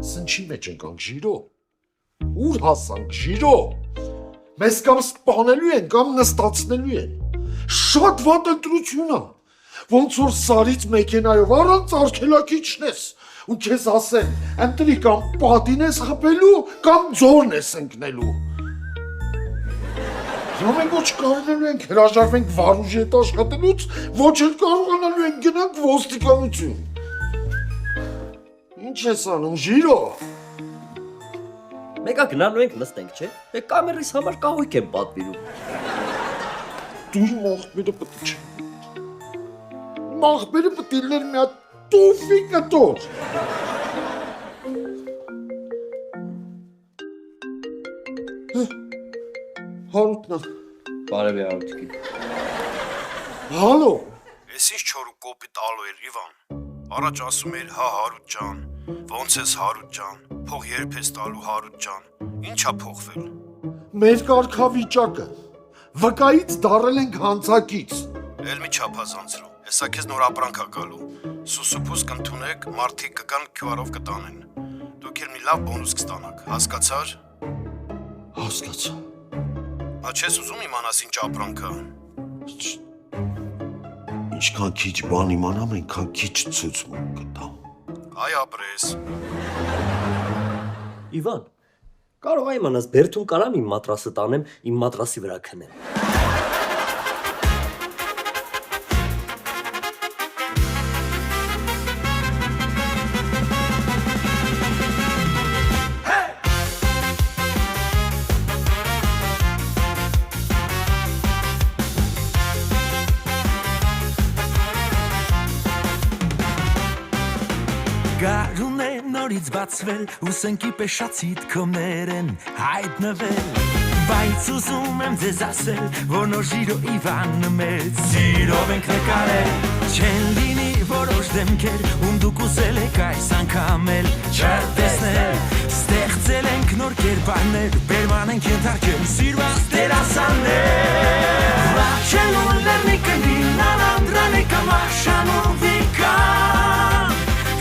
Սնչի մեջ ընկանք ժիրո։ Ուր հասանք ժիրո։ Մեզ կամ սպանելու են, կամ նստացնելու են։ Շատ վատ ընտրություն է։ Ոնց որ սարից մեքենայով առանց արգելակիչն ես ու քեզ ասեն, ընտրի կամ պատին ես խփելու, կամ ձորն ես ընկնելու։ Հիմա մենք ոչ կարողանալու ենք հրաժարվենք վարուժի հետ աշխատելուց, ոչ էլ կարողանալու ենք գնանք ոստիկանություն։ Ինչ ես անում, ժիրո։ Մեկա գնալու ենք նստենք, չէ՞։ Է կամերիս համար կահույք եմ պատվիրում։ Դու իմ աղբերը պետք չէ։ Իմ աղբերը պետք է լիներ մի հատ տուֆի կտոր։ Հարութն է։ Բարև Հարութկին։ Հալո։ Ես ինչ չոր ու կոպիտ ալու էր Իվան։ Առաջ ասում էր հա Հարութ ջան, ոնց ես Հարութ ջան, փող երբ ես տալու Հարութ ջան։ Ինչա փոխվել։ Մեր կարգավիճակը վկայից դարել ենք հանցակից։ Էլ մի չափազանցրու։ Հեսա քեզ նոր ապրանք ա գալու։ Սուսուփուս կընդունեք, մարդիկ կգան QR-ով կտանեն։ Դուք էլ մի լավ բոնուս կստանաք, հասկացար։ Հասկացա։ Հա չես ուզում իմանաս ինչ ապրանք ա։ Ինչքան քիչ բան իմանամ, այնքան քիչ ցույցում կտամ։ Այ ապրես։ Իվան, կարող է իմանաս բերդում կարամ իմ մատրասը տանեմ, իմ մատրասի վրա քնեմ։ Գարուն է նորից բացվել, ուսենքի պեշացիտ կոմներ են հայտնվել, բայց ուզում եմ ձեզ ասել, որ նոր ժիրո Իվանը մեծ սիրով ենք նկարել, չեն լինի որոշ դեմքեր, ում դուք ուզել եք այս անգամ էլ չտեսնել, ստեղծել ենք նոր կերպարներ, բերման ենք ենթարկել սիրված դերասաններ, վաչելու լեռնի կնին, անանդրան է կամաշանու վիկան,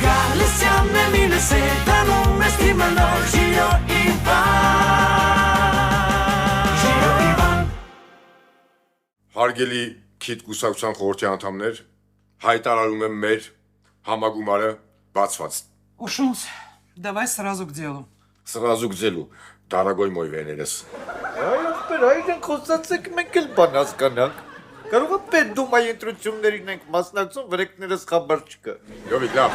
Galician me mille setano me stimano Giro Ivan Հարգելի քիթ կուսակցության խորհրդի անդամներ, հայտարարում եմ մեր համագումարը բացված։ Ушунс, давай сразу к делу. Сразу к делу, дорогой мой Վեներես։ Այրեն խոսացեք մենք էլ բան հասկանանք։ Կարող է պետդումայի ընտրություններին ենք մասնակցում, վրեկներս խաբար չկա։ Յովիկ, լավ։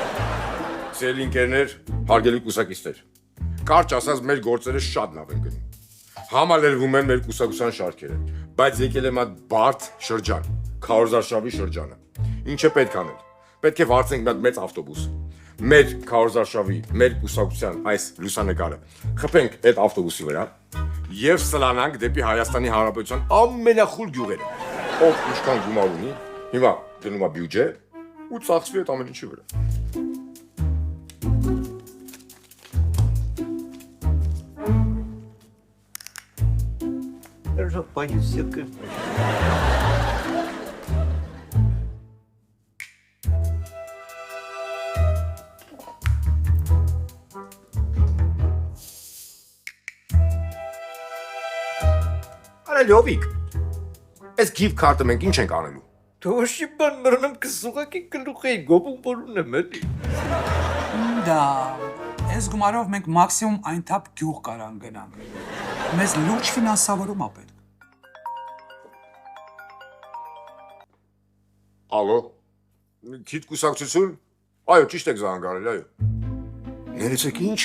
Սիրելի ընկերներ, հարգելի կուսակիցներ։ Կարճ ասած մեր գործերը շատ լավ են գնում։ Համալրվում են մեր կուսակցության շարքերը, բայց եկել է մատ բարդ շրջան, Քարոզարշավի շրջանը։ Ինչ է պետք անել։ Պետք է վարձենք մի հատ մեծ ավտոբուս։ Մեր Քարոզարշավի, մեր կուսակցության այս լուսանկարը խփենք այդ ավտոբուսի վրա եւ սլանանք դեպի Հայաստանի Հանրապետության ամենախուլ գյուղերը։ Ով ինչքան գումար ունի, հիմա դնում է բյուջե ու ծախսվի այդ ամեն ինչի վրա։ Պայուսյակը։ Արա լյովիկ, այս գիֆտ քարտը մենք ինչ ենք անելու։ Թոշի բան մրնեմ կսուղակի գլուխ էի գոբում որուն եմ էլի։ Да, այս գումարով մենք մաքսիմում այնթափ գյուղ կարան գնանք։ Մեզ լուրջ ֆինանսավորում ա պետք։ Ալո, քիթ կուսակցություն։ Այո, ճիշտ եք զանգարել, այո։ Ներեցեք ինչ։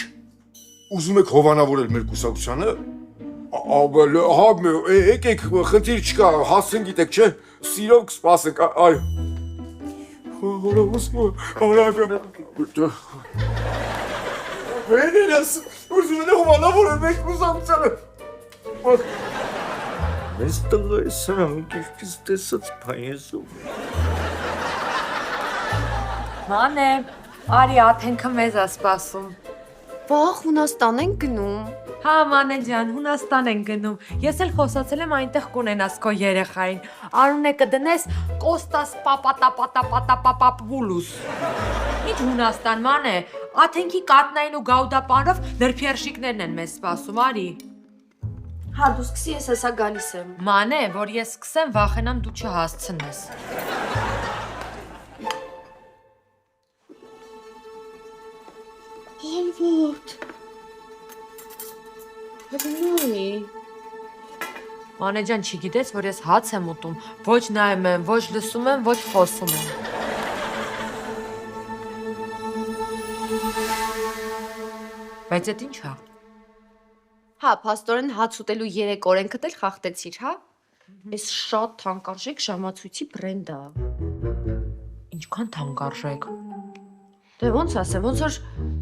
Ուզում եք հովանավորել մեր կուսակցությանը։ Հա, եկեք, խնդիր չկա, հասցեն գիտեք, չէ։ Սիրով կսպասենք, այո։ Վեներես, ուզում են հովանավորել մեր կուսակցությանը։ Մեզ տղա է սրանք ինչպես տեսած պայեսում։ Մանե, արի աթենքը մեզ է սպասում։ Վաղ Հունաստան են գնում։ Հա, մանե ջան, Հունաստան են գնում։ Ես էլ խոսացել եմ այնտեղ կունենաս քո երեխային։ Արունե կդնես Կոստաս պապատապատապատապապուլուս։ Ինչ Հունաստան, մանե, Աթենքի կատնային ու գաուդապանով նրբերշիկներն են մեզ սպասում, արի։ Հա, դու սկսի, ես հեսա գալիս եմ։ Մանե, որ ես սկսեմ, վախենամ դու չհասցնես։ Հալվոտ։ Հեվնոյի։ Մանե ջան, չգիտես, որ ես հաց եմ ուտում, ոչ նայում եմ, ոչ լսում եմ, ոչ խոսում եմ։ Բայց այդ ի՞նչ է։ Հա, փաստորեն հաց ուտելու 3 օրենքդ էլ խախտեցիր, հա։ Այս շատ թանկարժեք ժամացույցի բրենդ է։ Ինչքան թանկարժեք։ Դե ոնց ասեմ, ոնց որ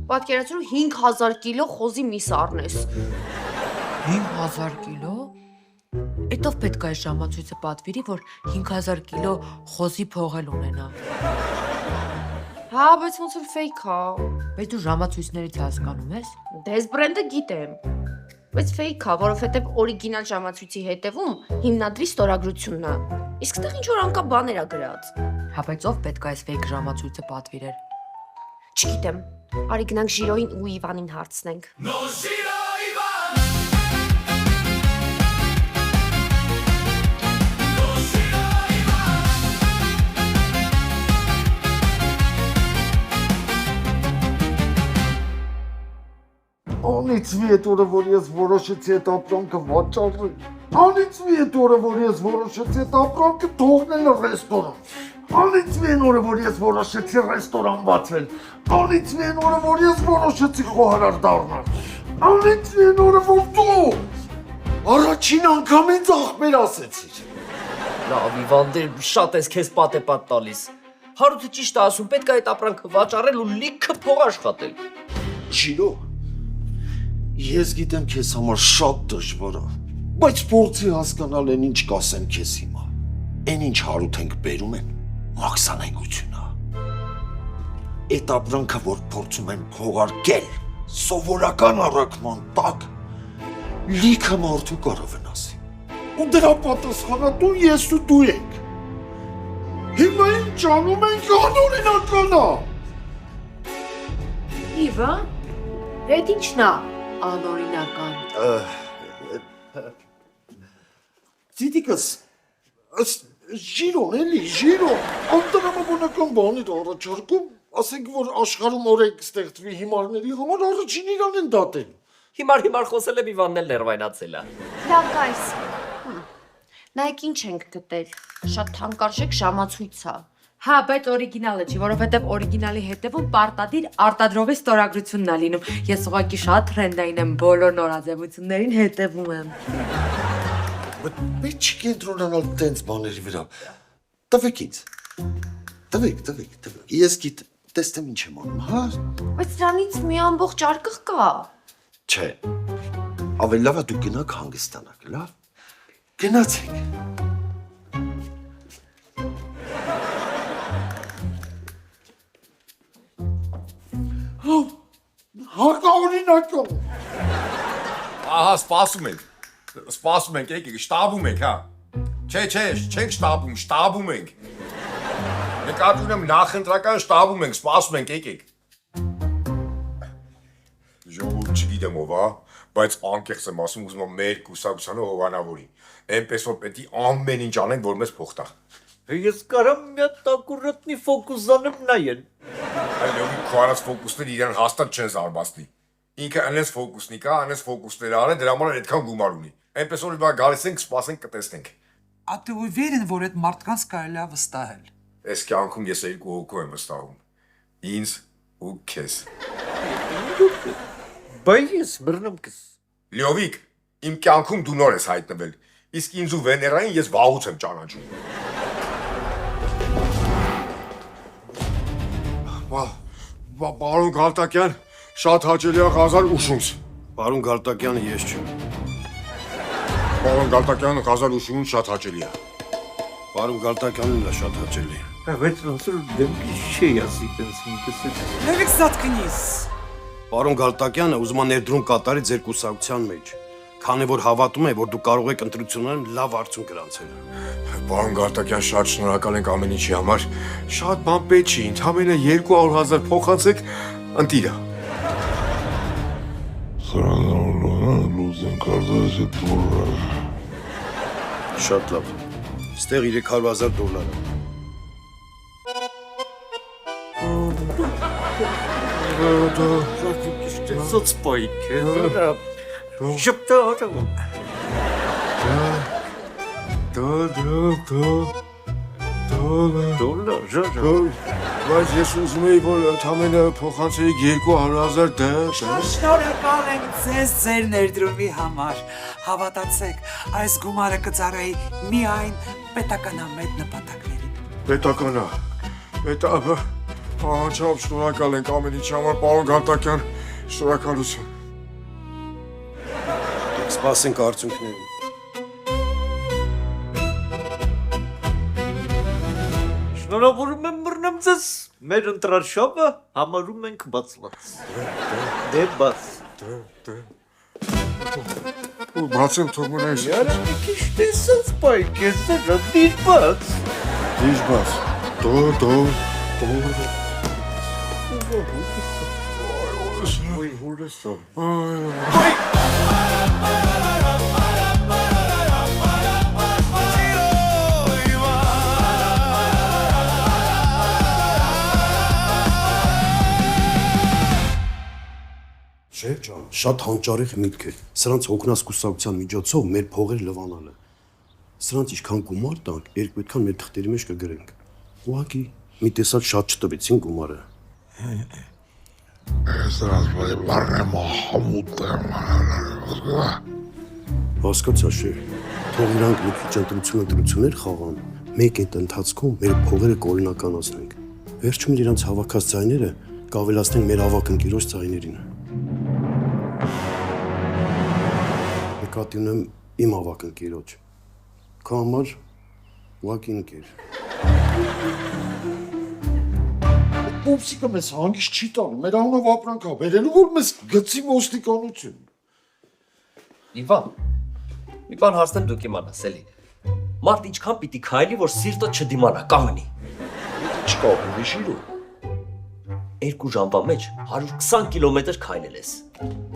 պատկերացրու 5000 կիլո խոզի միս առնես։ 5000 կիլո։ Էդով պետք է այս ժամացույցը պատվիրի, որ 5000 կիլո խոզի փողել ունենա։ Հա, բայց ոնց որ fake է։ Բայց դու ժամացույցներից հասկանում ես։ Դե այս բրենդը գիտեմ։ Բայց fake է, որովհետև օրիգինալ ժամացույցի հետևում հիմնադրի ստորագրությունն է։ Իսկ այդտեղ ինչ որ անկա բաներ ա գրած։ Հա, բայց ով պետք է այս fake ժամացույցը պատվիրեր։ Չգիտեմ։ Արի գնանք Ժիրոյին ու Իվանին հարցնենք։ Անիծվի այդ օրը, որ ես որոշեցի այդ ապրանքը վաճառել։ Անիծվի այդ օրը, որ ես որոշեցի այդ ապրանքը թողնել ռեստորան։ Անիծվի այն օրը, որ ես որոշեցի ռեստորան բացել։ Անիծվի այն օրը, որ ես որոշեցի խոհարար դառնալ։ Անիծվի այն օրը, որ դու առաջին անգամ ինձ աղբեր ասեցիր։ Լավ, Իվան, դե շատ ես քեզ պատեպատ տալիս։ Հարութը ճիշտ է ասում, պետք է այդ ապրանքը վաճառել ու լիքը փող աշխատել։ Ժիրո, ես գիտեմ քեզ համար շատ դժվար է, բայց փորձի հասկանալ են ինչ կասեմ քեզ հիմա։ Այն ինչ հարութ ենք բերում են, մաքսանենգություն է։ Այդ ապրանքը, որ փորձում են փողարկել, սովորական առաքման տակ, լիքը մարդու կարող են ասի։ Ու դրա պատասխանատու ես ու դու ենք։ Հիմա ինչ անում ենք անօրինական է։ Իվան, այդ ի՞նչն է անօրինական։ Դիտիկս, Ժիրոն էլի, Ժիրոն, անտրամաբանական բաներ առաջարկում, ասենք, որ աշխարհում օրենք ստեղծվի հիմարների համար առաջին իրան են դատել։ Հիմար խոսել եմ Իվանն էլ ներվայնացել է։ Լավ, guys։ Նայեք ինչ ենք գտել։ Շատ թանկարժեք ժամացույց է։ Հա, բայց օրիգինալը չի, որովհետև օրիգինալի հետևում պարտադիր արտադրողի ստորագրությունն է լինում։ Ես ուղղակի շատ տրենդային եմ, բոլոր նորաձևություններին հետևում եմ։ Բայց չկենտրոնանալ տենց բաների վրա։ Տվեք ինձ։ Տվեք։ Ես տեսնեմ ինչ եմ անում, հա։ Բայց դրանից մի ամբողջ արկղ կա։ Չէ։ Ավելի լավ է դու գնաք հանգստանաք, լավ։ Գնացեք։ Հարկաօրինական։ Ահա, սպասում ենք, եկեք, շտաբում ենք, հա։ Չէ, չենք շտաբում, շտաբում ենք։ Նկատի ունեմ նախընտրական շտաբում ենք, սպասում ենք, եկեք։ Ժողովուրդ չգիտեմ ով, հա, բայց անկեղծ եմ ասում, ուզում եմ մեր կուսակցությանը հովանավորի։ Էնպես որ պետք է ամեն ինչ անենք, որ մեզ փող տա։ Ես կարամ մի հատ ակուրատնի ֆոկուս անեմ նայեն։ Այո, քո արած ֆոկուսները իրեն հաստատ չեն զարմացնի։ Ինքը անես ֆոկուսնի կա, անես ֆոկուսներ արը, դրա համար այդքան գումար ունի։ Էնպես որ բա գալիս ենք, սպասենք, կտեսնենք։ А ты уверен, որ այդ մարդկանց կարելի է վստահել։ Այս կյանքում ես երկու հոգու եմ վստահում։ Ինձ ու քեզ։ Բայց ես բռնումքս։ Լյովիկ, իմ կյանքում դու նոր ես հայտնվել, իսկ ինձ ու Վեներային ես վաղուց եմ ճանաչում։ Պարոն Գալտակյան, շատ հաճելի է Ղազար ուշունց։ Պարոն Գալտակյանը ես չեմ։ Պարոն Գալտակյան, Ղազար ուշունց շատ հաճելի է։ Պարոն Գալտակյանն էլ շատ հաճելի է։ Բայց ոնց որ դեմքի չի ասի տենց ինքս։ Լևիկ զատկնիս։ Պարոն Գալտակյանը ուզում է ներդրում կատարի ձեր կուսակցության մեջ, քանի որ հավատում է, որ դու կարող եք ընտրություններում լավ արդյունք գրանցել։ Պարոն Գալտակյան, շատ շնորհակալ ենք ամեն ինչի համար։ Շատ բան պետք չի, ընդամենը 200,000 փոխանցեք, Ընտիրա։ Շատ լավ։ Ստեղ $300,000 է։ Սոց պայք է, շպտա արավում։ Բայց ես ուզում էի, որ ընդամենը փոխանցեի $200,000 Շնորհակալ եմ ձեզ ձեր ներդրումի համար։ Հավատացեք, այս գումարը կծառայի միայն պետականամետ նպատակներին։ Պետականա։ Անչափ շնորհակալ ենք ամեն ինչի համար, պարոն Գալտակյան, շնորհակալություն։ Սպասենք արդյունքներին։ Շնորհավորում եմ մռնեմ ձեզ, մեր ընտրարշավը համարում ենք բացված։ Դե բաց։ Ու բացեմ թող մնայս։ Յարա մի քիչ տեսած պայք է, սրա դիր բաց։ Դիժ բաց։ Դո։ Ոյ հուրեսո։ Շեֆ ջան, շատ հանճարեղ միտք է։ Սրանց հոգնած կուսակցության միջոցով մեր փողերը լվանալը։ Սրանց ինչքան գումար տանք, երկու այդքան մեր թղթերի մեջ կգրենք։ Ուղղակի մի տեսած շատ չտվեցին գումարը։ Հասկացա շեֆ։ Թող իրանք մի քիչ ընտրություններ խաղան։ Մեկ այդ ընթացքում մեր փողերը կօրինականացնենք։ Վերջում իրանց հավաքած ձայները կավելացնենք մեր ավակ ընկերոջ ձայներին։ Նկատի ունեմ իմ ավակ ընկերոջ։ Քո համար ուղղակի ընկեր։ Պուպսիկը մեզ հանգիստ չի տանում, մեր անունով ապրանքա բերելու, որ մեզ գցի ոստիկանություն։ Իվան, մի բան հարցնեմ դուք իմանաս, էլի։ Մարդ ինչքան պիտի քայլի, որ սիրտը չդիմանա, կանգնի։ Չկապի շիրո։ 2 ժամվա մեջ 120 կիլոմետր քայլել ես։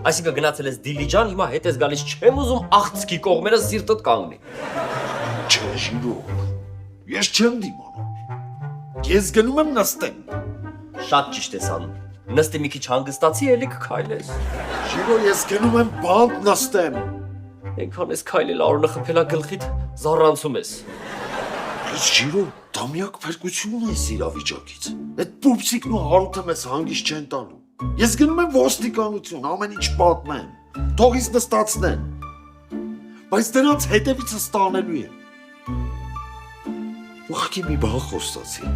Այսինքն գնացել ես Դիլիջան, հիմա հետ ես գալիս չեմ ուզում աղցքի կողմերը սիրտդ կանգնի։ Չէ, շիրո։ Ես չեմ դիմանում։ Ես գնում եմ նստեմ։ Շատ ճիշտ ես անում։ Նստի մի քիչ հանգստացի, էլի կքայլես։ Շիրո, ես գնում եմ բանտ նստեմ։ Այնքան ես քայլել արոնը խփելա գլխիդ, զառանցում ես։ Ես շիրո, դամյակ փրկությունն է իրավիճակից։ Այդ պուպսիկն ու հարութը մեզ հանգիստ չեն տալու։ Ես գնում եմ ոստիկանություն, ամեն ինչ պատմեմ։ Թող ինձ նստացնեն։ Բայց դրանց հետևից ստանելու եմ։ Ուղղակի մի բան խոստացի։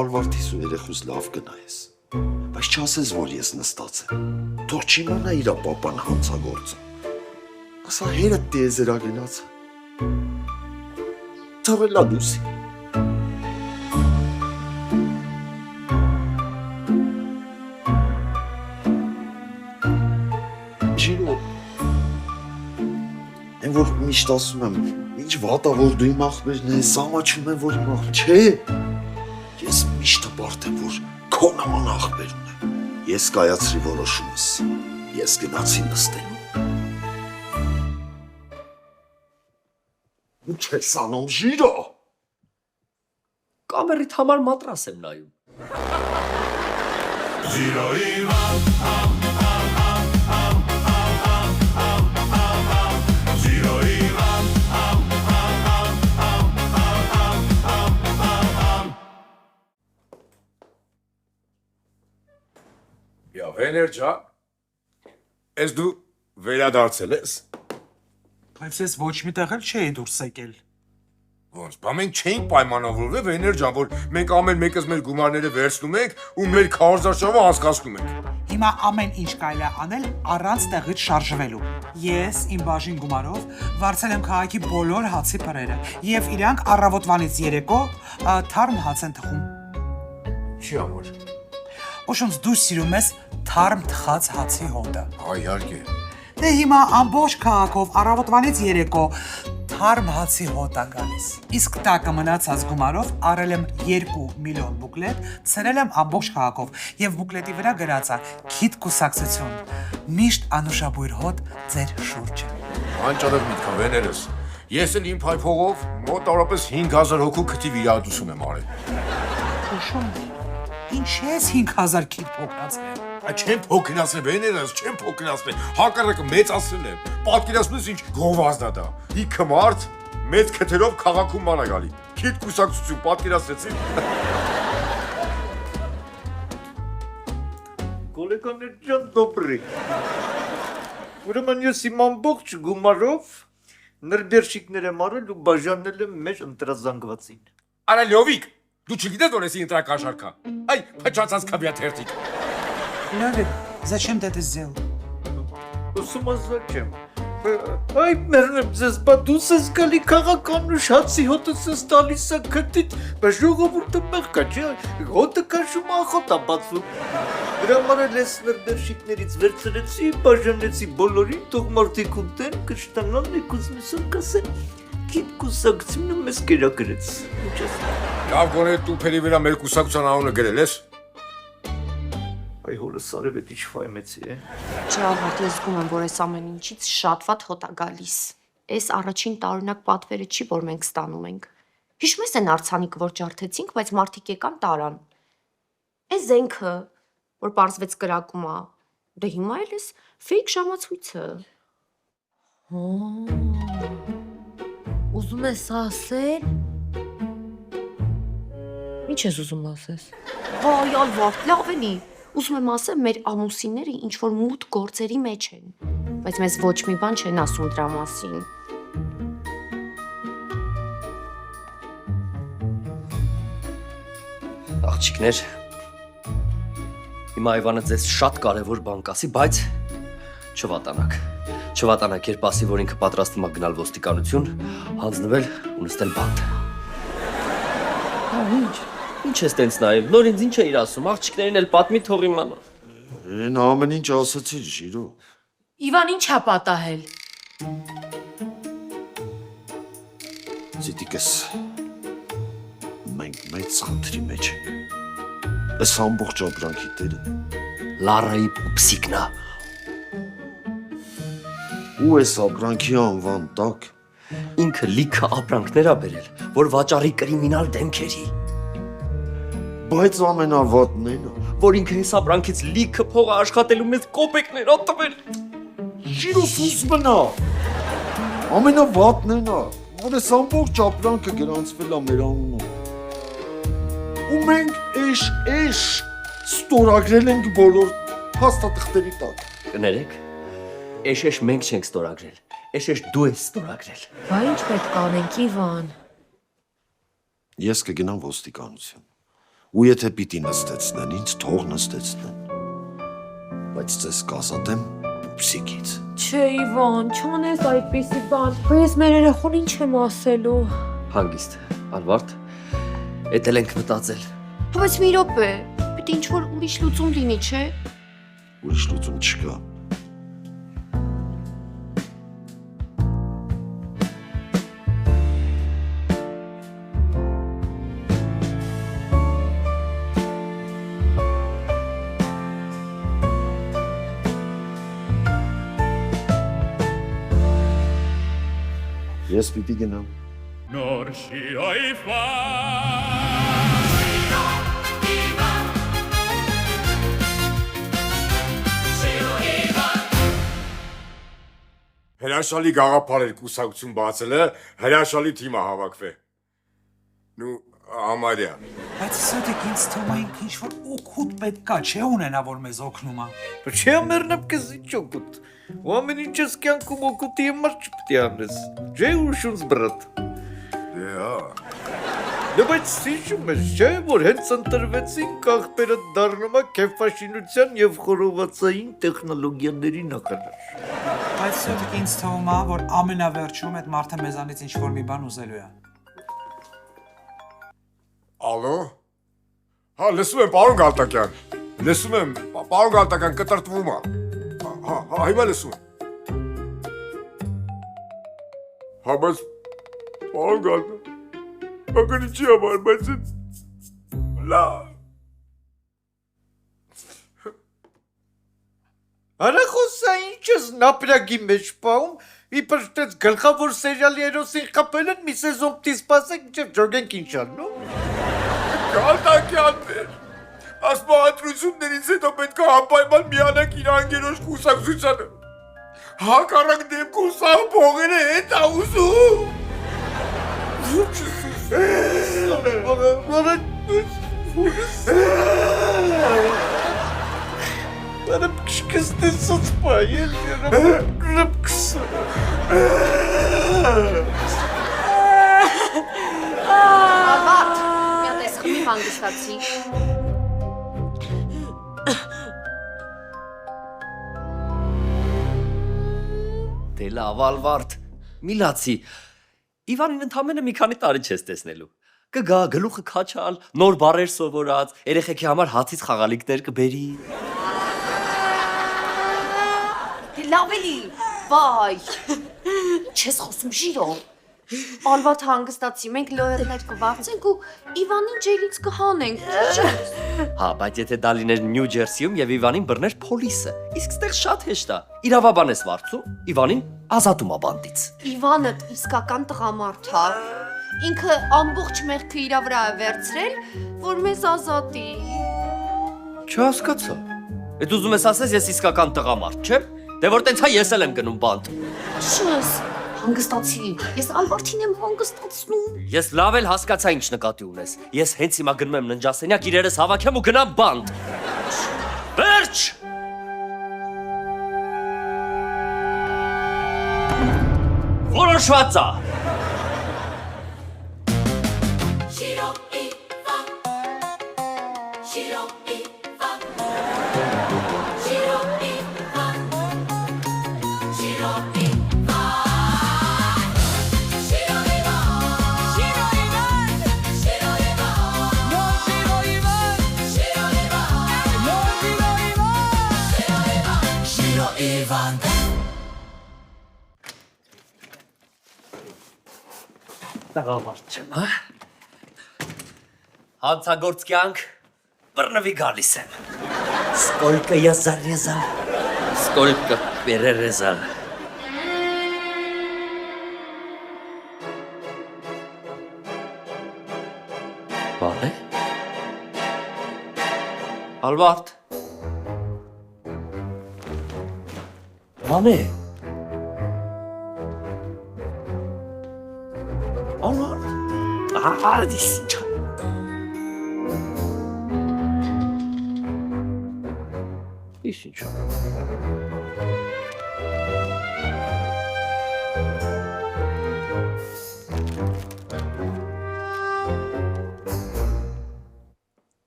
Ալվարդիս ու երեխուս լավ գնայես։ Բայց չասես, որ ես նստած եմ։ Թող չիմանա իրա պապան հանցագործը։ Ասա հերդ տեզերա գնաց։ Ծավելա դուսի։ Ջիրո, են որ միշտ ասում եմ, ինչ վատա որ դու իմ ախպերն ես, ամաչում եմ, որ իմ ախպեր, չէ, ես միշտ հպարտ եմ, որ քո նման ախպեր ունեմ, ես կայացրի որոշումս, ես գնացի նստելու։ Ու չես անում Ժիրո։ Կամերիդ համար մատրաս եմ նայում։ Յա վեներջա։ Ես դու վերադարձել ես։ Բայց ես ոչ մի տեղ էլ չէի դուրս եկել։ Ոնց, բա մենք չէինք պայմանավորվել վեներջան, որ մենք ամեն մեկս մեր գումարները վերցնում ենք ու մեր քարոզարշավը անցկացնում ենք։ Հիմա ամեն ինչ կարելի է անել առանց տեղից շարժվելու։ Ես իմ բաժին գումարով վարձել եմ քաղաքի բոլոր հացի պրերը եւ իրանք առավոտվանից երեկո թարմ հաց են թխում։ Չի ամոր։ Ոչոնց դու սիրում ես թարմ թխած հացի հոտը։ Այ իհարկե։ Դե հիմա ամբողջ քաղաքով առավոտվանից երեկո թարմ հացի հոտ է գալիս։ Իսկ տակը մնացած գումարով առել եմ 2 միլիոն բուկլետ, ցրել եմ ամբողջ քաղաքով եւ բուկլետի վրա գրած է քիթ կուսակցություն։ Միշտ անուշաբույր հոտ ձեր շուրջը։ Անճարով միտքա վեներս։ Ես էլ իմ փայփողով մոտավորապես 5000 հոգու քթի վիրահատություն եմ արել։ Հուշում ինչ ես 5000 քիթ փոքրացրել։ Չեմ փոքրացել վեներս, չեմ փոքրացել։ Հակառակը մեծացրել եմ։ Պատկերացնում ես ինչ գովազդ է դա։ Իքը մարդ մեծ քթերով քաղաքում ման է գալի։ Քիթ կուսակցություն պատկերացրեցի։ Գոլեկաներ ջան դոբրի։ Ուրեմն ես իմ ամբողջ գումարով նրբերշիկներ եմ արել ու բաժանել եմ մեր ընտրազանգվածին։ Արա Լյովիկ, դու չգիտես որ էսի ընտրական շարքա։ Այ փչացած քավիաթերթիկ։ Լավիկ, зачем ты это сделал? Ուսումա зачем։ Այ մերնեմ ձեզ բա դուս ես գալի քաղաքան ու շացի հոտս ես տալիս է քթիտ, բայց ժողովուրդը մեղքա չէ, հոտը քաշում ախոտ է բացում։ Դրա համար էլ ես նրբերշիկներից վերցրեցի, բաժանեցի բոլորին, թող մարդիկ ուտեն, կշտանան եկուսնիսուն կասեն, քիթ կուսակցությունը մեզ կերակրեց։ Ինչ ես։ Լավ գոնե դու փերի վրա մեր կուսակցության անունը գրել ես։ Այ հորս արևետ ինչ ֆայմեցի է։ Ջավատ, ես զգում եմ, որ այս ամեն ինչից շատ վատ հոտ է գալիս։ Այս առաջին տարօրինակ պատվերը չի, որ մենք ստանում ենք։ Հիշում ես այն արցանիկը, որ ջարդեցինք, բայց մարդիկ եկան տարան։ Այս զենքը, որ պարզվեց կրակում է, դե հիմա էլ էս ֆեյք ժամացույցը։ Ուզում ես ասել։ Ինչ ես ուզում ասես։ Վայ, Ալվարդ, լավ էլի։ Ուզում եմ ասել, մեր ամուսինները ինչ-որ մութ գործերի մեջ են, բայց մեզ ոչ մի բան չեն ասում դրա մասին։ Աղջիկներ, հիմա Այվանը ձեզ շատ կարևոր բան կասի, բայց չվատանաք։ Չվատանաք, երբ ասի, որ ինքը պատրաստվում է գնալ ոստիկանություն, հանձնվել ու նստել բանտ։ Ինչ ես տենց նայում, նոր ինձ ինչ է իր ասում, աղջիկներին էլ պատմի թող իմանա։ Են ամեն ինչ ասացիր, Ժիրո։ Իվան ինչ ա պատահել։ Զիտիկս, մենք մեծ խնդրի մեջ ենք։ Այս ամբողջ ապրանքի տերը։ Լարայի պուպսիկնա։ Ու այս ապրանքի անվան տակ։ Ինքը լիքը ապրանքներ ա բերել, որ վաճառի կրիմինալ դեմքերի։ Բայց ամենավատն է նա։ Որ ինքը հես ապրանքից լիքը փող աշխատելու մեզ կոպեկներ ա տվել։ Ժիրո սուս մնա։ Ամենավատն է նա, որ այս ամբողջ ապրանքը գրանցվել է մեր անունով։ Ու մենք էշ ստորագրել ենք բոլոր փաստաթղթերի տակ։ Կներեք, էշ մենք չենք ստորագրել, էշ դու ես ստորագրել։ Բա ինչ պետք է անենք, Իվան։ Ես կգնամ ոստիկանություն։ Ու եթե պիտի նստեցնեն, ինձ թող նստեցնեն։ Բայց ձեզ կազատեմ պուպսիկից։ Չէ, Իվան, չանես այդպիսի բան։ Բայց ես մեր երեխուն ինչ եմ ասելու։ Հանգիստ, Ալվարդ, էտել ենք մտածել։ Բայց մի րոպե, պիտի ինչ-որ ուրիշ լուծում լինի, չէ։ Ուրիշ լուծում չկա։ Ես պիտի գնամ։ Nor și ai fa. Հրաշալի գաղափար էր կուսակցություն բացելը, հրաշալի թիմը հավաքվե։ Նու համարյա։ Բայց սոդիկ ինձ թվում է ինքը ինչ-որ օգուտ պետք է, չէ ունենա, որ մեզ օգնում է։ Չէ մերնեմ կեզ ինչ օգուտ։ Ու ամեն ինչ ես կյանքում օգուտի համար չպետք է անես։ Չէ ուշունց բրատ։ Դե հա։ Դե բայց հիշում ես, չէ, որ հենց ընտրվեցին աղբերը դառնում է քեֆաշինության եւ խորովածային տեխնոլոգիաների նախարար։ Բայց սոդիկ ինձ թվում է, որ ամենավերջում այդ մարդը մեզանից ինչ-որ մի բան ուզելու է։ Ալո։ Հա, լսում եմ, պարոն Գալտակյան։ Լսում եմ, պարոն Գալտակյան կտրտվում է։ Հա, հիմա լսում եմ։ Հա, բայց Պարոն Գալստան, ակնի չի համար, բայց լավ։ Արախոսա ինչս նապրագի մեջ պահում, իբր տես գլխավոր սերիալի երոսին խապել են մի սեզոն պտի սպասեք, մինչև ջոգենք ինչան, նո՞։ Կալտակյաններ, ասպահատրություններից հետո պետք է անպայման միանանք իր անգերոջ կուսակցությանը։ Հակառակ դեպքում սա փողերը հետ ա ուզում։ Բարը կշկստեսոց պայել, գրապ կսը։ Ալվարդ, մի հատ էս խմի հանգստացի։ Դե լավ, Ալվարդ, միլացի։ Իվանին ընդամենը մի քանի տարի չես տեսնելու։ Կգա, գլուխը քաչալ, նոր բառեր սովորած, երեխեքի համար հացից խաղալիքներ կբերի։ Դե լավ էլի, վայ, ինչ ես խոսում Ժիրո։ Ալվարդ հանգստացի, մենք լոյերներ կվարձենք ու Իվանին ջեյլից կհանենք, ճիշտ։ Հա, բայց եթե դա լիներ Նյու Ջերսիում եւ Իվանին բռներ փոլիսը, իսկ ստեղ շատ հեշտ է։ Իրավաբան ես վարձու, Իվանին ազատում ա բանտից։ Իվանը իսկական տղամարդ է։ Ինքը ամբողջ մեղքը իր վրա է վերցրել, որ մեզ ազատի։ Չհասկացա։ Էդ ուզում ես ասես ես իսկական տղամարդ, չէ՞։ Դե որ տենց հա ես էլ եմ գնում բանտ։ Շուս, հանգստացի։ Ես Ալվարդին եմ հանգստացնում։ Ես լավ էլ հասկացա ինչ նկատի ունես։ Ես հենց հիմա գնում եմ ննջասենյակ իրերս հավաքեմ ու գնամ բանտ։ Վերջ։ Որոշված է։ Տղամարդ չեմ, հա։ Հանցագործ կյանք բռնվի գալիս եմ։ Սկոլկը я зарезал, сколько перерезал։ Բան է։ Ալվարդ։ Բան է։ Ալվարդ։ Ինչ։ Ինչ։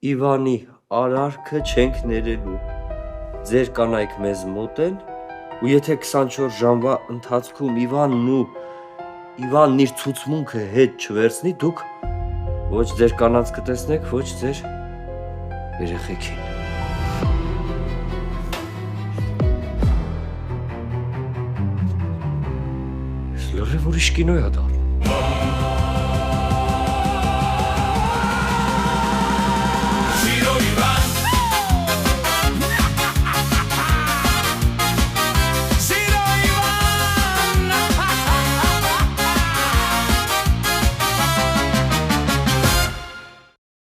Իվանի արարքը չենք ներելու։ Ձեր կանայք մեզ մոտ են, ու եթե 24 ժամվա ընթացքում Իվանն իր ցուցմունքը հետ չվերցնի, դուք ոչ ձեր կանանց կտեսնեք, ոչ ձեր երեխեքին։ Լրիվ ուրիշ կինո է դա։